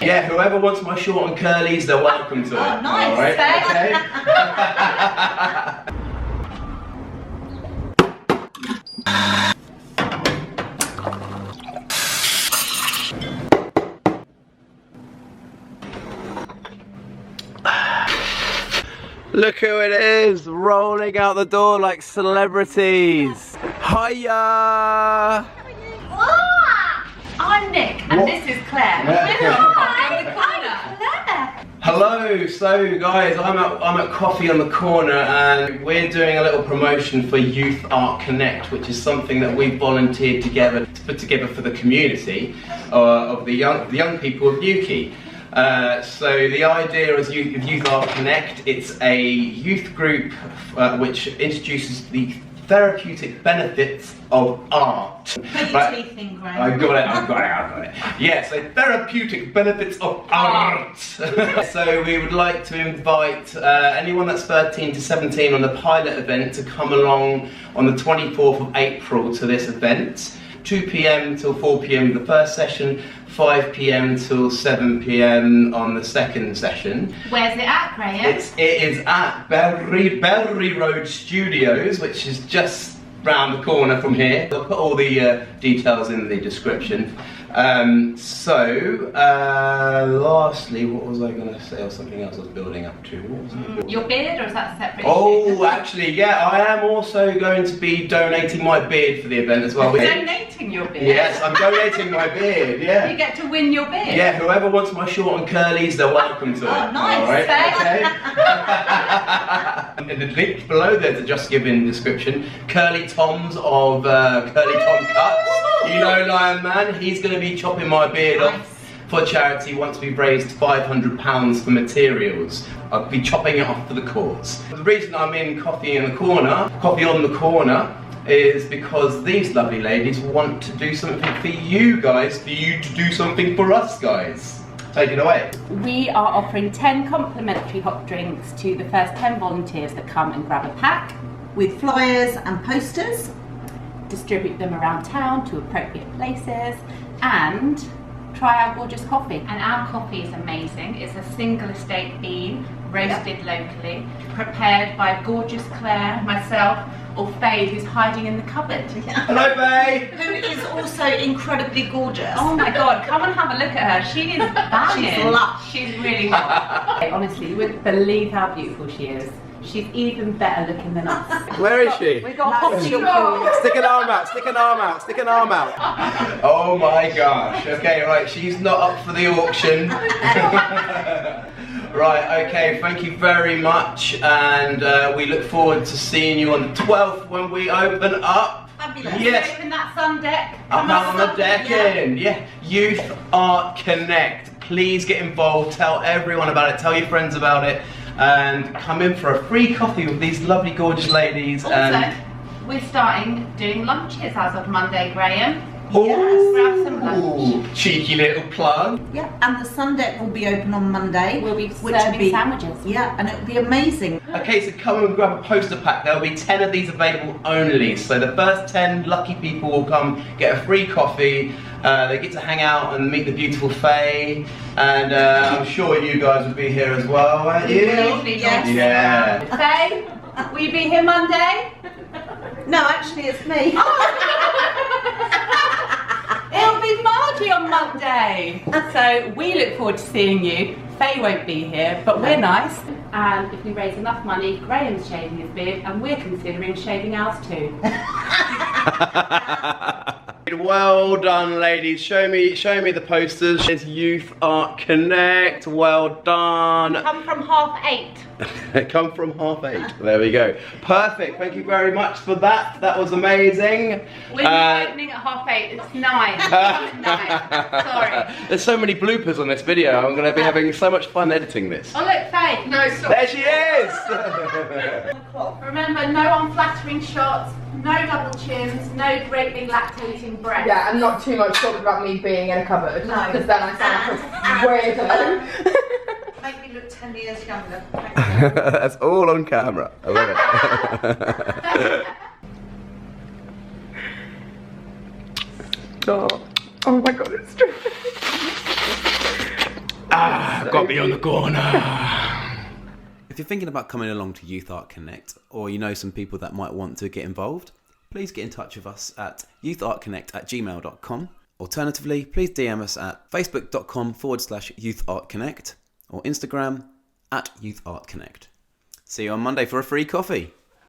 Yeah, whoever wants my short and curlies, they're welcome to it. Oh, nice. All right, okay. Look who it is, rolling out the door like celebrities. Hiya! I'm Nick, and this is Claire. Hello, so guys, I'm at Coffee on the Corner, and we're doing a little promotion for Youth Art Connect, which is something that we volunteered together to put together for the community of the young people of Newquay. So the idea is Youth Art Connect. It's a youth group which introduces the therapeutic benefits of art. Put your teeth in, Graham. I got it. Yeah, so therapeutic benefits of art. So we would like to invite anyone that's 13 to 17 on the pilot event to come along on the 24th of April to this event. 2 PM till 4 PM the first session, 5 PM till 7 PM on the second session. Where's it at, Graham? It is at Belry Road Studios, which is just round the corner from here. I'll put all the details in the description. Lastly, what was I going to say? Or something else I was building up to. What was it? Your beard, or is that a separate Oh, issue? actually, yeah, I am also going to be donating my beard for the event as well. Donating your beard? Yes, I'm donating my beard, yeah. You get to win your beard? Yeah, whoever wants my short and curlies, they're welcome to it. Oh, nice. All right, okay. In the link below, there's a Just Giving description. Curly Tom's of Curly Tom Cuts. You know Lion Man, he's going to be chopping my beard off for charity once we've raised £500 for materials. I'll be chopping it off for the cause. The reason I'm in Coffee on the Corner, is because these lovely ladies want to do something for you guys, for you to do something for us guys. Take it away. We are offering 10 complimentary hot drinks to the first 10 volunteers that come and grab a pack. With flyers and posters. Distribute them around town to appropriate places, and try our gorgeous coffee. And our coffee is amazing. It's a single estate bean, roasted locally, prepared by gorgeous Claire, myself, or Faye, who's hiding in the cupboard. Hello, Faye! Who is also incredibly gorgeous. Oh my god, come and have a look at her. She is banging. She's lush. She's really hot. Honestly, you wouldn't believe how beautiful she is. She's even better looking than us. Where is she? We've got hot she'll chocolate. Stick an arm out, stick an arm out, stick an arm out. Oh my gosh. Okay, right, she's not up for the auction. Right, okay, thank you very much, and we look forward to seeing you on the 12th when we open up. Fabulous. Yes. Open that sun deck. Up on the deck in. Yeah. Youth Art Connect. Please get involved, tell everyone about it, tell your friends about it, and come in for a free coffee with these lovely gorgeous ladies. Also, we're starting doing lunches as of Monday, Graham. Yes. Grab some lunch. Cheeky little plug. Yeah, and the sun deck will be open on Monday. We'll be serving sandwiches. Yeah, and it'll be amazing. Okay, so come and grab a poster pack. There'll be 10 of these available only. So the first 10 lucky people will come get a free coffee. They get to hang out and meet the beautiful Faye. And I'm sure you guys will be here as well, won't you? Yes. Yeah. Faye, will you be here Monday? No, actually it's me. It'll be Margie on Monday. So we look forward to seeing you. Faye won't be here, but we're nice. And if we raise enough money, Graham's shaving his beard, and we're considering shaving ours too. Well done, ladies. Show me the posters. There's Youth Art Connect. Well done. Come from 8:30. Come from 8:30. There we go. Perfect. Thank you very much for that. That was amazing. We're not opening at 8:30. It's 9. It's 9. Sorry. There's so many bloopers on this video. I'm going to be having so much fun editing this. Oh look, Faye. No, stop. There she is. Remember, no unflattering shots, no double chins, no great big lactating breasts. Yeah, and not too much talking about me being in a cupboard. No. Because then I sound like a weirdo. Make me look 10 years younger. That's all on camera. I love it. Oh my god, it's true. Got me on the corner. If you're thinking about coming along to Youth Art Connect, or you know some people that might want to get involved, please get in touch with us at youthartconnect@gmail.com. Alternatively, please DM us at facebook.com/youthartconnect or Instagram @youthartconnect. See you on Monday for a free coffee.